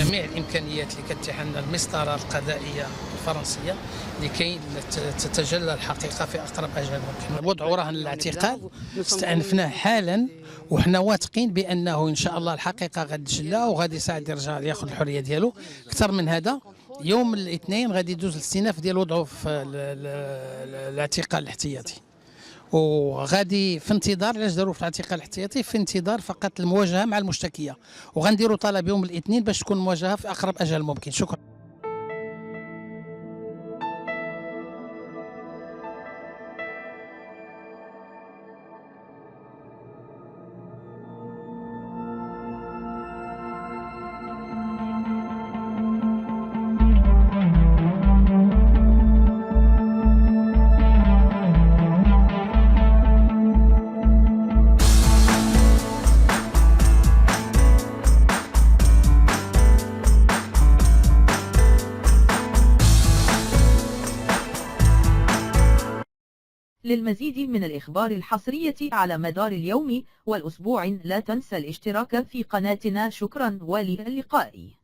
جميع الامكانيات اللي كتتيح لنا المسطره القضائيه الفرنسيه لكي تتجلى الحقيقه في اقرب اجل ممكن. وضع رهن الاعتقال استأنفناه حالا، وحنا واثقين بانه ان شاء الله الحقيقه غتجلى وغادي يساعد الرجال ياخذ الحريه ديالو. اكثر من هذا، يوم الاثنين غادي يدوز الاستئناف ديال وضعه في الاعتقال الاحتياطي، وغادي في انتظار. علاش داروا في الاعتقال الاحتياطي؟ في انتظار فقط المواجهه مع المشتكيه، وغنديروا طلب يوم الاثنين باش تكون المواجهه في اقرب اجل ممكن. شكرا. للمزيد من الإخبار الحصرية على مدار اليوم والأسبوع لا تنسى الاشتراك في قناتنا. شكرا، والى اللقاء.